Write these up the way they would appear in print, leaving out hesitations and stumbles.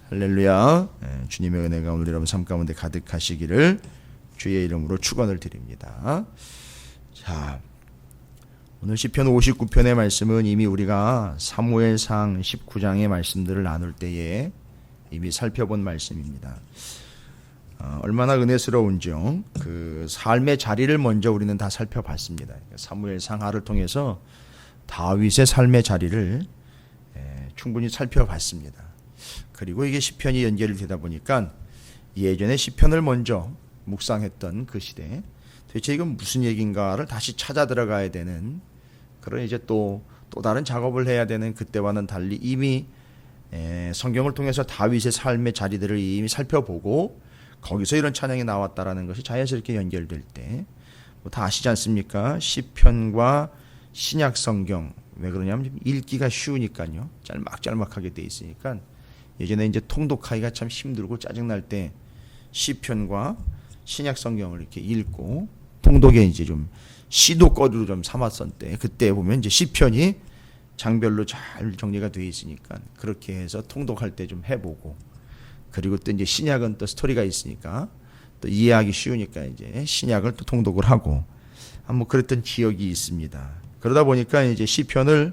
할렐루야. 주님의 은혜가 오늘 여러분 삶 가운데 가득하시기를 주의 이름으로 축원을 드립니다. 자, 오늘 시편 59편의 말씀은 이미 우리가 사무엘상 19장의 말씀들을 나눌 때에 이미 살펴본 말씀입니다. 얼마나 은혜스러운지요. 그 삶의 자리를 먼저 우리는 다 살펴봤습니다. 사무엘상하를 통해서 다윗의 삶의 자리를 충분히 살펴봤습니다. 그리고 이게 시편이 연결이 되다 보니까 예전에 시편을 먼저 묵상했던 그 시대, 도대체 이건 무슨 얘기인가를 다시 찾아 들어가야 되는 그런 이제 또 다른 작업을 해야 되는 그때와는 달리 이미 성경을 통해서 다윗의 삶의 자리들을 이미 살펴보고 거기서 이런 찬양이 나왔다라는 것이 자연스럽게 연결될 때 뭐 다 아시지 않습니까? 시편과 신약 성경, 왜 그러냐면 읽기가 쉬우니까요. 짤막짤막하게 돼 있으니까 예전에 이제 통독하기가 참 힘들고 짜증날 때 시편과 신약 성경을 이렇게 읽고 통독에 이제 좀 시도거리로 좀 삼았던 때, 그때 보면 이제 시편이 장별로 잘 정리가 돼 있으니까 그렇게 해서 통독할 때 좀 해보고, 그리고 또 이제 신약은 또 스토리가 있으니까 또 이해하기 쉬우니까 이제 신약을 또 통독을 하고 뭐 그랬던 기억이 있습니다. 그러다 보니까 이제 시편을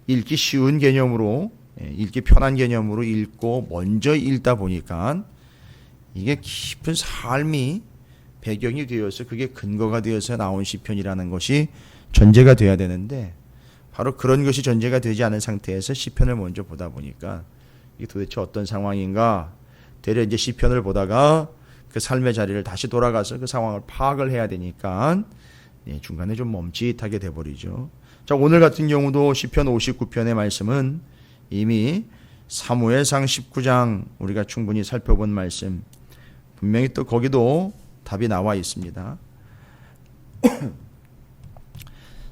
읽기 쉬운 개념으로, 읽기 편한 개념으로 읽고 먼저 읽다 보니까 이게 깊은 삶이 배경이 되어서 그게 근거가 되어서 나온 시편이라는 것이 전제가 돼야 되는데, 바로 그런 것이 전제가 되지 않은 상태에서 시편을 먼저 보다 보니까 이게 도대체 어떤 상황인가, 되려 이제 시편을 보다가 그 삶의 자리를 다시 돌아가서 그 상황을 파악을 해야 되니까 중간에 좀 멈칫하게 돼버리죠. 자, 오늘 같은 경우도 시편 59편의 말씀은 이미 사무엘상 19장 우리가 충분히 살펴본 말씀, 분명히 또 거기도 답이 나와 있습니다.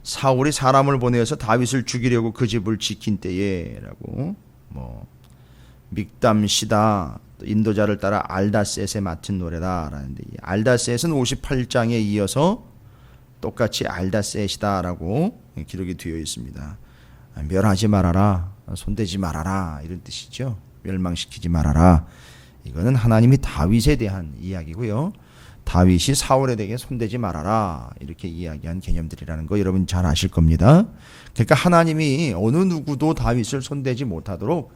사울이 사람을 보내어서 다윗을 죽이려고 그 집을 지킨 때에라고, 뭐 믹담시다, 인도자를 따라 알다셋에 맡은 노래다라는데, 알다셋은 58장에 이어서 똑같이 알다셋이다라고 기록이 되어 있습니다. 멸하지 말아라, 손대지 말아라, 이런 뜻이죠. 멸망시키지 말아라. 이거는 하나님이 다윗에 대한 이야기고요. 다윗이 사울에 대해 손대지 말아라, 이렇게 이야기한 개념들이라는 거 여러분 잘 아실 겁니다. 그러니까 하나님이 어느 누구도 다윗을 손대지 못하도록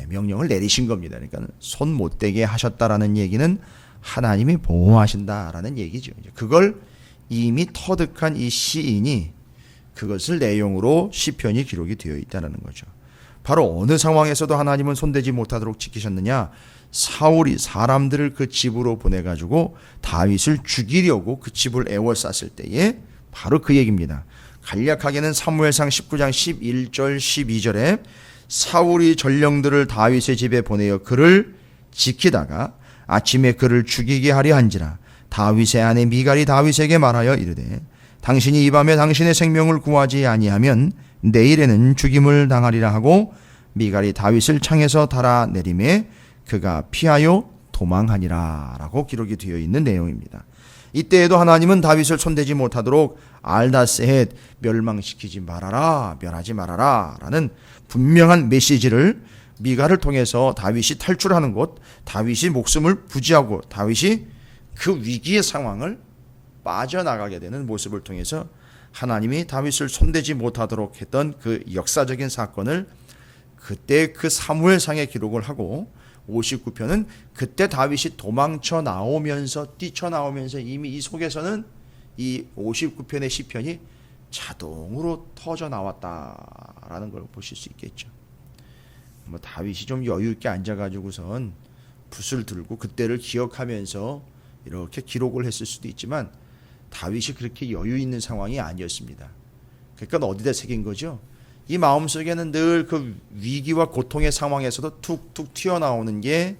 명령을 내리신 겁니다. 그러니까 손 못 대게 하셨다라는 얘기는 하나님이 보호하신다라는 얘기죠. 그걸 이미 터득한 이 시인이 그것을 내용으로 시편이 기록이 되어 있다는 거죠. 바로 어느 상황에서도 하나님은 손대지 못하도록 지키셨느냐? 사울이 사람들을 그 집으로 보내가지고 다윗을 죽이려고 그 집을 에워쌌을 때에 바로 그 얘기입니다. 간략하게는 사무엘상 19장 11절 12절에 사울이 전령들을 다윗의 집에 보내어 그를 지키다가 아침에 그를 죽이게 하려 한지라 다윗의 아내 미갈이 다윗에게 말하여 이르되 당신이 이 밤에 당신의 생명을 구하지 아니하면 내일에는 죽임을 당하리라 하고 미갈이 다윗을 창에서 달아내림에 그가 피하여 도망하니라 라고 기록이 되어 있는 내용입니다. 이때에도 하나님은 다윗을 손대지 못하도록 알다셋, 멸망시키지 말아라, 멸하지 말아라 라는 분명한 메시지를 미갈을 통해서 다윗이 탈출하는 곳, 다윗이 목숨을 부지하고 다윗이 그 위기의 상황을 빠져나가게 되는 모습을 통해서 하나님이 다윗을 손대지 못하도록 했던 그 역사적인 사건을 그때 그 사무엘상에 기록을 하고, 59편은 그때 다윗이 도망쳐 나오면서 뛰쳐나오면서 이미 이 속에서는 이 59편의 시편이 자동으로 터져 나왔다라는 걸 보실 수 있겠죠. 뭐 다윗이 좀 여유 있게 앉아가지고선 붓을 들고 그때를 기억하면서 이렇게 기록을 했을 수도 있지만 다윗이 그렇게 여유 있는 상황이 아니었습니다. 그러니까 어디다 새긴 거죠? 이 마음속에는 늘 그 위기와 고통의 상황에서도 툭툭 튀어나오는 게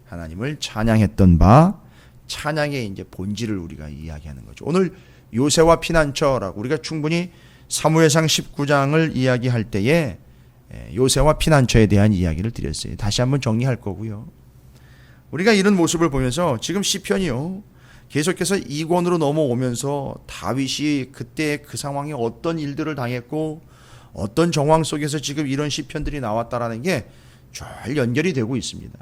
하나님을 찬양했던 바, 찬양의 이제 본질을 우리가 이야기하는 거죠. 오늘 요새와 피난처라고 우리가 충분히 사무엘상 19장을 이야기할 때에 요새와 피난처에 대한 이야기를 드렸어요. 다시 한번 정리할 거고요. 우리가 이런 모습을 보면서 지금 시편이요, 계속해서 2권으로 넘어오면서 다윗이 그때 그 상황에 어떤 일들을 당했고 어떤 정황 속에서 지금 이런 시편들이 나왔다라는 게 잘 연결이 되고 있습니다.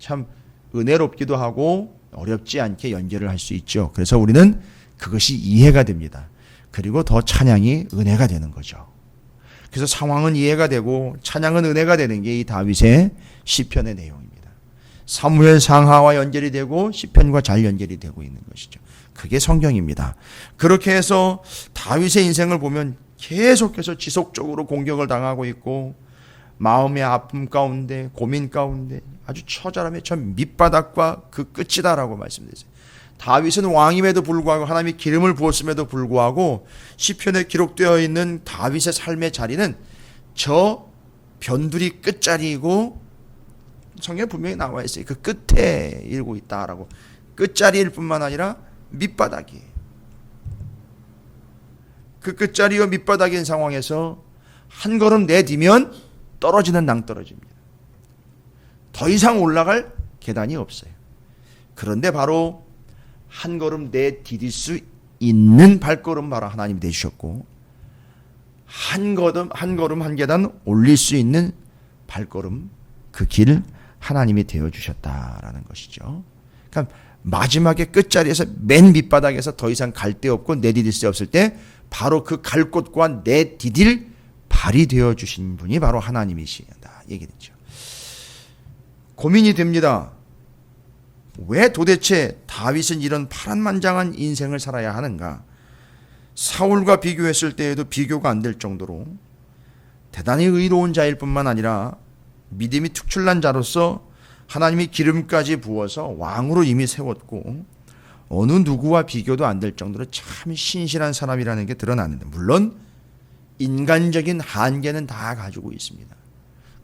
참 은혜롭기도 하고 어렵지 않게 연결을 할 수 있죠. 그래서 우리는 그것이 이해가 됩니다. 그리고 더 찬양이 은혜가 되는 거죠. 그래서 상황은 이해가 되고 찬양은 은혜가 되는 게 이 다윗의 시편의 내용입니다. 사무엘 상하와 연결이 되고 시편과 잘 연결이 되고 있는 것이죠. 그게 성경입니다. 그렇게 해서 다윗의 인생을 보면 계속해서 지속적으로 공격을 당하고 있고 마음의 아픔 가운데 고민 가운데 아주 처절함의 저 밑바닥과 그 끝이다라고 말씀드렸어요. 다윗은 왕임에도 불구하고 하나님이 기름을 부었음에도 불구하고 시편에 기록되어 있는 다윗의 삶의 자리는 저 변두리 끝자리이고 성경에 분명히 나와 있어요. 그 끝에 이르고 있다라고. 끝자리일 뿐만 아니라 밑바닥이에요. 그 끝자리와 밑바닥인 상황에서 한 걸음 내디면 떨어지는 낭떠러지입니다. 더 이상 올라갈 계단이 없어요. 그런데 바로 한 걸음 내디딜 수 있는 발걸음 바로 하나님이 되셨고 한 걸음 한 계단 올릴 수 있는 발걸음 그 길 하나님이 되어주셨다라는 것이죠. 그러니까 마지막에 끝자리에서 맨 밑바닥에서 더 이상 갈 데 없고 내디딜 수 없을 때 바로 그 갈 곳과 내디딜 발이 되어주신 분이 바로 하나님이시다 얘기됐죠. 고민이 됩니다. 왜 도대체 다윗은 이런 파란만장한 인생을 살아야 하는가? 사울과 비교했을 때에도 비교가 안 될 정도로 대단히 의로운 자일 뿐만 아니라 믿음이 특출난 자로서 하나님이 기름까지 부어서 왕으로 이미 세웠고 어느 누구와 비교도 안 될 정도로 참 신실한 사람이라는 게 드러나는데 물론 인간적인 한계는 다 가지고 있습니다.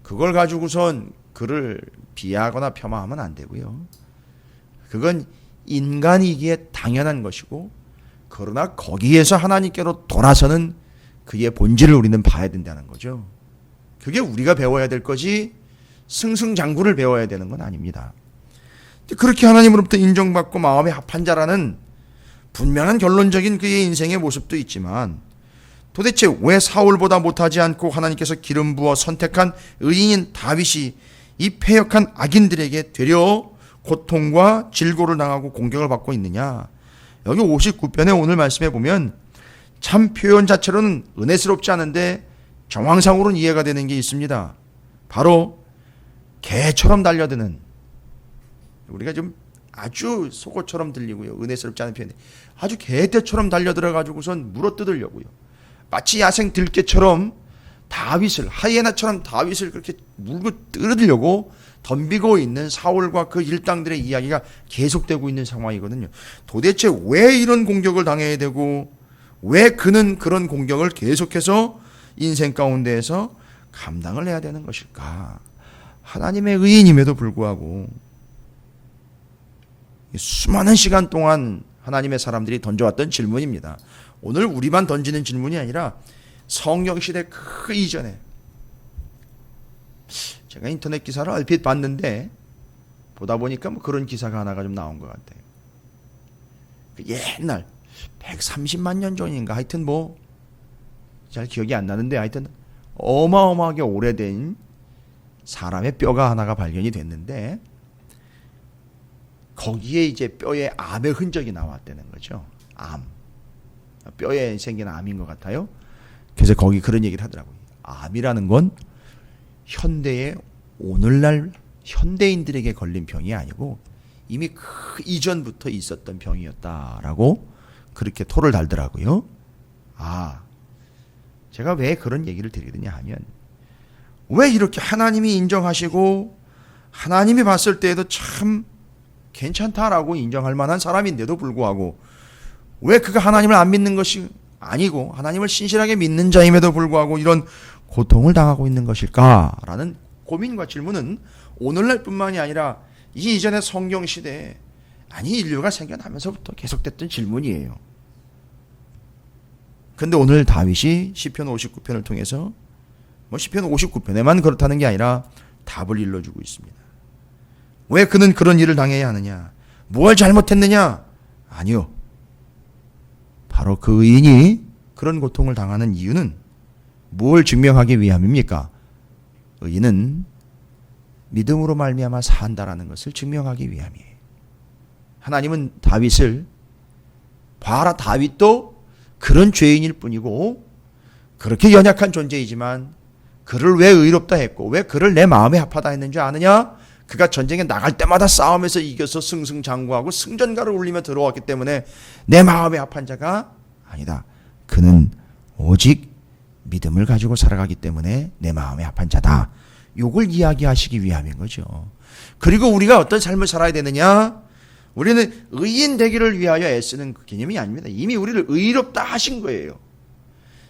그걸 가지고선 그를 비하하거나 폄하하면 안 되고요. 그건 인간이기에 당연한 것이고 그러나 거기에서 하나님께로 돌아서는 그의 본질을 우리는 봐야 된다는 거죠. 그게 우리가 배워야 될 거지 승승장구를 배워야 되는 건 아닙니다. 그렇게 하나님으로부터 인정받고 마음에 합한 자라는 분명한 결론적인 그의 인생의 모습도 있지만 도대체 왜 사울보다 못하지 않고 하나님께서 기름 부어 선택한 의인인 다윗이 이 패역한 악인들에게 되려 고통과 질고를 당하고 공격을 받고 있느냐? 여기 59편의 오늘 말씀에 보면 참 표현 자체로는 은혜스럽지 않은데 정황상으로는 이해가 되는 게 있습니다. 바로 개처럼 달려드는, 우리가 좀 아주 속어처럼 들리고요. 은혜스럽지 않은 표현인데 아주 개떼처럼 달려들어가지고선 물어뜯으려고요. 마치 야생 들개처럼 다윗을, 하이에나처럼 다윗을 그렇게 물고 뜯으려고 덤비고 있는 사울과 그 일당들의 이야기가 계속되고 있는 상황이거든요. 도대체 왜 이런 공격을 당해야 되고 왜 그는 그런 공격을 계속해서 인생 가운데에서 감당을 해야 되는 것일까? 하나님의 의인임에도 불구하고 수많은 시간 동안 하나님의 사람들이 던져왔던 질문입니다. 오늘 우리만 던지는 질문이 아니라 성경시대 그 이전에 제가 인터넷 기사를 얼핏 봤는데 보다 보니까 뭐 그런 기사가 하나가 좀 나온 것 같아요. 옛날 130만 년 전인가 하여튼 뭐 잘 기억이 안 나는데 하여튼 어마어마하게 오래된 사람의 뼈가 하나가 발견이 됐는데 거기에 이제 뼈에 암의 흔적이 나왔다는 거죠. 암. 뼈에 생긴 암인 것 같아요. 그래서 거기 그런 얘기를 하더라고요. 암이라는 건 현대의 오늘날 현대인들에게 걸린 병이 아니고 이미 그 이전부터 있었던 병이었다라고 그렇게 토를 달더라고요. 제가 왜 그런 얘기를 드리느냐 하면 왜 이렇게 하나님이 인정하시고 하나님이 봤을 때에도 참 괜찮다라고 인정할 만한 사람인데도 불구하고 왜 그가 하나님을 안 믿는 것이 아니고 하나님을 신실하게 믿는 자임에도 불구하고 이런 고통을 당하고 있는 것일까라는 고민과 질문은 오늘날 뿐만이 아니라 이 이전의 성경시대에 인류가 생겨나면서부터 계속됐던 질문이에요. 근데 오늘 다윗이 시편 59편을 통해서 시편 59편에만 그렇다는 게 아니라 답을 일러주고 있습니다. 왜 그는 그런 일을 당해야 하느냐? 뭘 잘못했느냐? 아니요. 바로 그 의인이 그런 고통을 당하는 이유는 뭘 증명하기 위함입니까? 의인은 믿음으로 말미암아 산다라는 것을 증명하기 위함이에요. 하나님은 다윗을 봐라, 다윗도 그런 죄인일 뿐이고 그렇게 연약한 존재이지만 그를 왜 의롭다 했고 왜 그를 내 마음에 합하다 했는지 아느냐? 그가 전쟁에 나갈 때마다 싸움에서 이겨서 승승장구하고 승전가를 울리며 들어왔기 때문에 내 마음에 합한 자가 아니다. 그는 오직 믿음을 가지고 살아가기 때문에 내 마음에 합한 자다. 요걸 이야기하시기 위함인 거죠. 그리고 우리가 어떤 삶을 살아야 되느냐? 우리는 의인 되기를 위하여 애쓰는 그 개념이 아닙니다. 이미 우리를 의롭다 하신 거예요.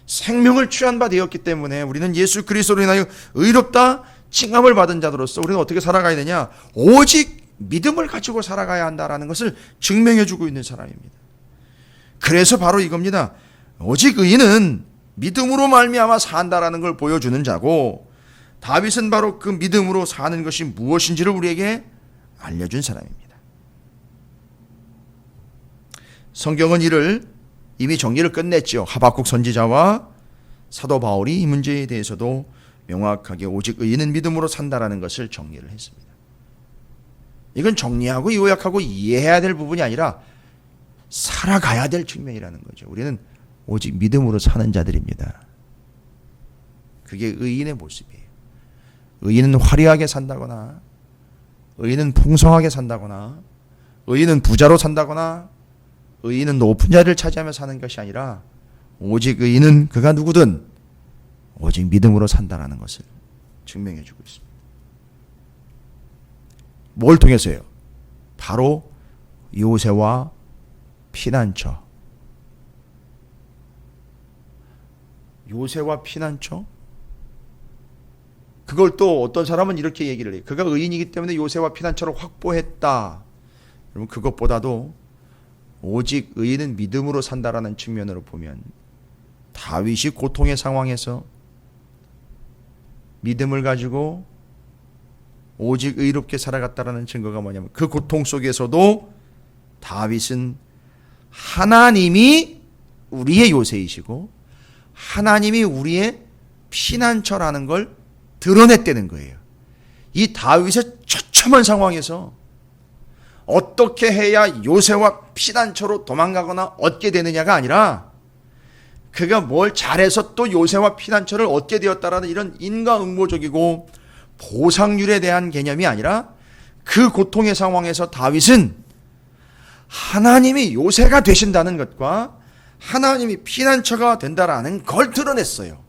생명을 취한 바 되었기 때문에 우리는 예수 그리스도로 인하여 의롭다 칭함을 받은 자로서 우리는 어떻게 살아가야 되냐? 오직 믿음을 가지고 살아가야 한다라는 것을 증명해 주고 있는 사람입니다. 그래서 바로 이겁니다. 오직 의인은 믿음으로 말미암아 산다라는 걸 보여주는 자고 다윗은 바로 그 믿음으로 사는 것이 무엇인지를 우리에게 알려준 사람입니다. 성경은 이를 이미 정리를 끝냈죠. 하박국 선지자와 사도 바울이 이 문제에 대해서도 명확하게 오직 의인은 믿음으로 산다라는 것을 정리를 했습니다. 이건 정리하고 요약하고 이해해야 될 부분이 아니라 살아가야 될 측면이라는 거죠. 우리는 오직 믿음으로 사는 자들입니다. 그게 의인의 모습이에요. 의인은 화려하게 산다거나 의인은 풍성하게 산다거나 의인은 부자로 산다거나 의인은 높은 자리를 차지하며 사는 것이 아니라 오직 의인은 그가 누구든 오직 믿음으로 산다는 것을 증명해 주고 있습니다. 뭘 통해서요? 바로 요새와 피난처. 요새와 피난처? 그걸 또 어떤 사람은 이렇게 얘기를 해요. 그가 의인이기 때문에 요새와 피난처를 확보했다. 여러분 그것보다도 오직 의인은 믿음으로 산다라는 측면으로 보면 다윗이 고통의 상황에서 믿음을 가지고 오직 의롭게 살아갔다라는 증거가 뭐냐면 그 고통 속에서도 다윗은 하나님이 우리의 요새이시고 하나님이 우리의 피난처라는 걸 드러냈다는 거예요. 이 다윗의 처참한 상황에서 어떻게 해야 요새와 피난처로 도망가거나 얻게 되느냐가 아니라 그가 뭘 잘해서 또 요새와 피난처를 얻게 되었다라는 이런 인과응보적이고 보상률에 대한 개념이 아니라 그 고통의 상황에서 다윗은 하나님이 요새가 되신다는 것과 하나님이 피난처가 된다라는 걸 드러냈어요.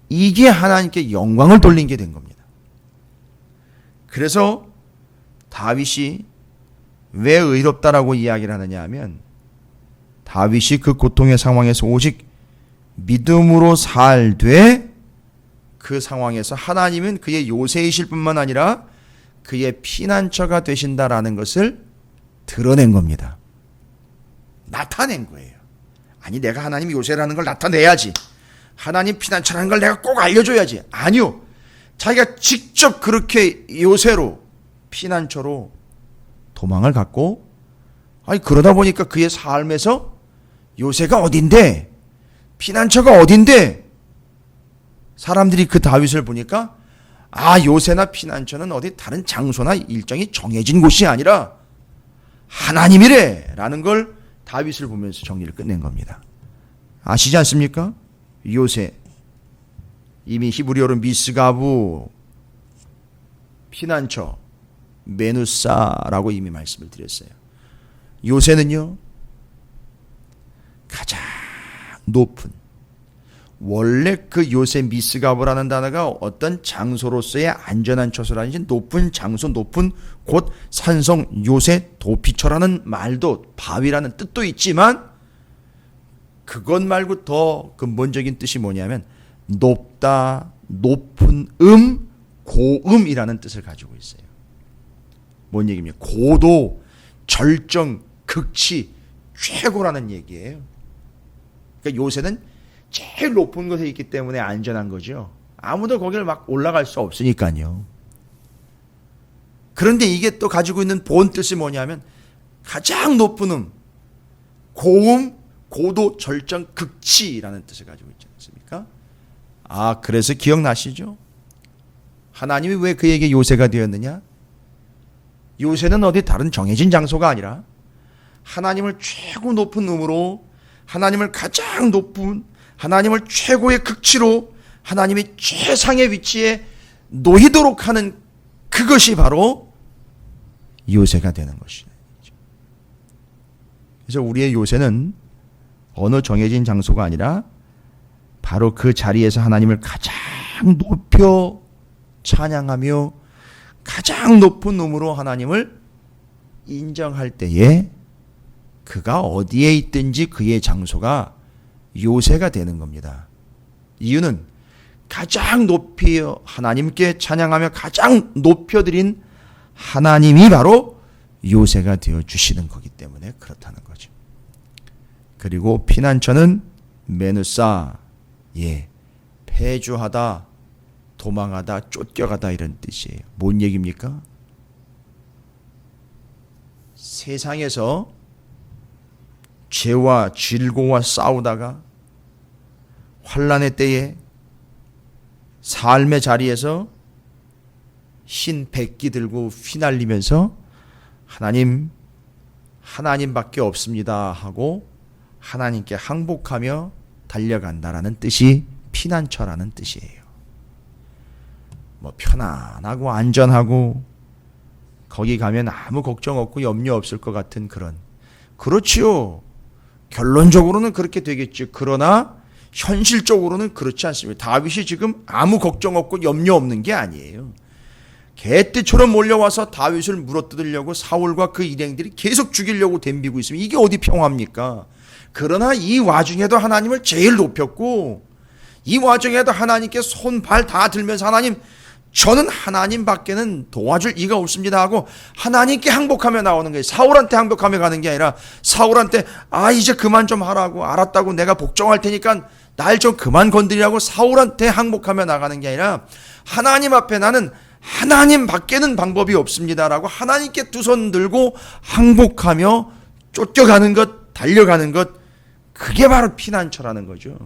이게 하나님께 영광을 돌린 게 된 겁니다. 그래서 다윗이 왜 의롭다라고 이야기를 하느냐 하면 다윗이 그 고통의 상황에서 오직 믿음으로 살되 그 상황에서 하나님은 그의 요새이실 뿐만 아니라 그의 피난처가 되신다라는 것을 드러낸 겁니다. 나타낸 거예요. 아니 내가 하나님 요새라는 걸 나타내야지. 하나님 피난처라는 걸 내가 꼭 알려줘야지. 아니요. 자기가 직접 그렇게 요새로 피난처로 도망을 갔고 아니 그러다 보니까 그의 삶에서 요새가 어딘데 피난처가 어딘데 사람들이 그 다윗을 보니까 아 요새나 피난처는 어디 다른 장소나 일정이 정해진 곳이 아니라 하나님이래 라는 걸 다윗을 보면서 정리를 끝낸 겁니다. 아시지 않습니까? 요새 이미 히브리어로 미스가부 피난처 메누사라고 이미 말씀을 드렸어요. 요새는요 가장 높은 원래 그 요새 미스가브라는 단어가 어떤 장소로서의 안전한 처소라든지 높은 장소 높은 곳 산성 요새 도피처라는 말도 바위라는 뜻도 있지만 그것 말고 더 근본적인 뜻이 뭐냐면 높다 높은 고음이라는 뜻을 가지고 있어요. 뭔 얘기입니까? 고도 절정 극치 최고라는 얘기예요. 그러니까 요새는 제일 높은 곳에 있기 때문에 안전한 거죠. 아무도 거기를 막 올라갈 수 없으니까요. 그런데 이게 또 가지고 있는 본 뜻이 뭐냐면 가장 높은 고음, 고도, 절정, 극치라는 뜻을 가지고 있지 않습니까? 아, 그래서 기억나시죠? 하나님이 왜 그에게 요새가 되었느냐? 요새는 어디 다른 정해진 장소가 아니라 하나님을 최고 높은 음으로, 하나님을 가장 높은, 하나님을 최고의 극치로, 하나님이 최상의 위치에 놓이도록 하는 그것이 바로 요새가 되는 것이죠. 그래서 우리의 요새는 어느 정해진 장소가 아니라 바로 그 자리에서 하나님을 가장 높여 찬양하며 가장 높은 음으로 하나님을 인정할 때에 그가 어디에 있든지 그의 장소가 요새가 되는 겁니다. 이유는 가장 높이 하나님께 찬양하며 가장 높여드린 하나님이 바로 요새가 되어 주시는 거기 때문에 그렇다는 거죠. 그리고 피난처는 메누사, 폐주하다, 도망하다, 쫓겨가다 이런 뜻이에요. 뭔 얘기입니까? 세상에서 죄와 질고와 싸우다가 환난의 때에 삶의 자리에서 흰 백기 들고 휘날리면서 하나님밖에 없습니다 하고 하나님께 항복하며 달려간다라는 뜻이 피난처라는 뜻이에요. 편안하고 안전하고 거기 가면 아무 걱정 없고 염려 없을 것 같은 그렇지요. 결론적으로는 그렇게 되겠죠. 그러나 현실적으로는 그렇지 않습니다. 다윗이 지금 아무 걱정 없고 염려 없는 게 아니에요. 개떼처럼 몰려와서 다윗을 물어뜯으려고 사울과 그 일행들이 계속 죽이려고 덤비고 있으면 이게 어디 평화입니까? 그러나 이 와중에도 하나님을 제일 높였고 이 와중에도 하나님께 손 발 다 들면서 하나님, 저는 하나님 밖에는 도와줄 이가 없습니다 하고 하나님께 항복하며 나오는 거예요. 사울한테 항복하며 가는 게 아니라 사울한테 이제 그만 좀 하라고, 알았다고, 내가 복종할 테니까 날 좀 그만 건드리라고 사울한테 항복하며 나가는 게 아니라 하나님 앞에 나는 하나님 밖에는 방법이 없습니다라고 하나님께 두 손 들고 항복하며 쫓겨가는 것, 달려가는 것, 그게 바로 피난처라는 거죠.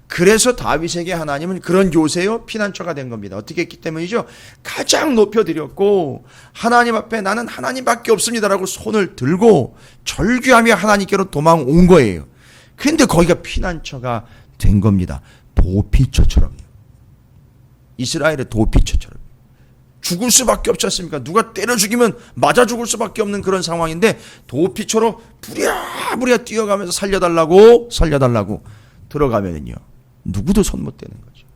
그래서 다윗에게 하나님은 그런 요새요 피난처가 된 겁니다. 어떻게 했기 때문이죠? 가장 높여드렸고 하나님 앞에 나는 하나님밖에 없습니다라고 손을 들고 절규하며 하나님께로 도망온 거예요. 근데 거기가 피난처가 된 겁니다. 도피처처럼요. 이스라엘의 도피처처럼. 죽을 수밖에 없지 않습니까? 누가 때려 죽이면 맞아 죽을 수밖에 없는 그런 상황인데 도피처로 부랴부랴 뛰어가면서 살려달라고 들어가면은요 누구도 손 못 대는 거죠.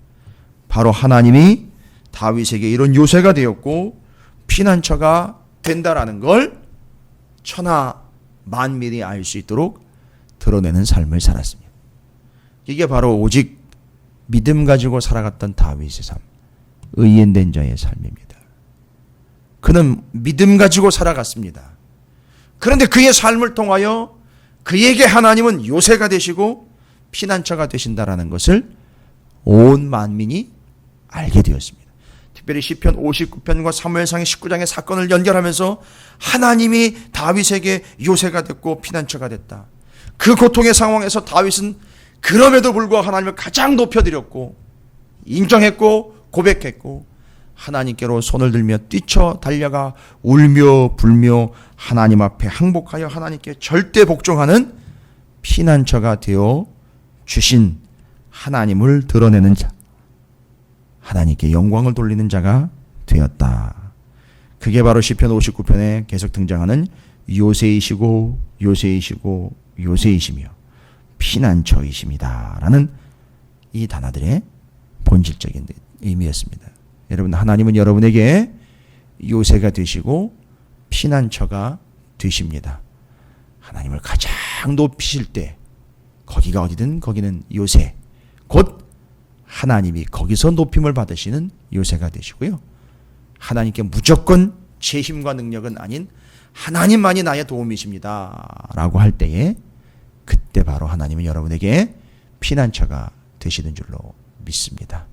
바로 하나님이 다윗에게 이런 요새가 되었고 피난처가 된다라는 걸 천하 만민이 알 수 있도록 드러내는 삶을 살았습니다. 이게 바로 오직 믿음 가지고 살아갔던 다윗의 삶, 의인된 자의 삶입니다. 그는 믿음 가지고 살아갔습니다. 그런데 그의 삶을 통하여 그에게 하나님은 요새가 되시고 피난처가 되신다라는 것을 온 만민이 알게 되었습니다. 특별히 시편 59편과 사무엘상의 19장의 사건을 연결하면서 하나님이 다윗에게 요새가 됐고 피난처가 됐다. 그 고통의 상황에서 다윗은 그럼에도 불구하고 하나님을 가장 높여드렸고 인정했고 고백했고 하나님께로 손을 들며 뛰쳐 달려가 울며 불며 하나님 앞에 항복하여 하나님께 절대 복종하는 피난처가 되어 주신 하나님을 드러내는 자, 하나님께 영광을 돌리는 자가 되었다. 그게 바로 시편 59편에 계속 등장하는 요새이시고 요새이시며 피난처이십니다 라는 이 단어들의 본질적인 의미였습니다. 여러분, 하나님은 여러분에게 요새가 되시고 피난처가 되십니다. 하나님을 가장 높이실 때 거기가 어디든 거기는 요새, 곧 하나님이 거기서 높임을 받으시는 요새가 되시고요. 하나님께 무조건 제 힘과 능력은 아닌 하나님만이 나의 도움이십니다 라고 할 때에 그때 바로 하나님은 여러분에게 피난처가 되시는 줄로 믿습니다.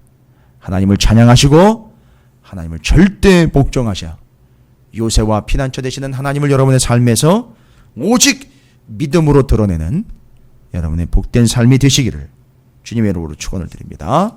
하나님을 찬양하시고 하나님을 절대 복종하셔 요새와 피난처 되시는 하나님을 여러분의 삶에서 오직 믿음으로 드러내는 여러분의 복된 삶이 되시기를 주님의 이름으로 축원을 드립니다.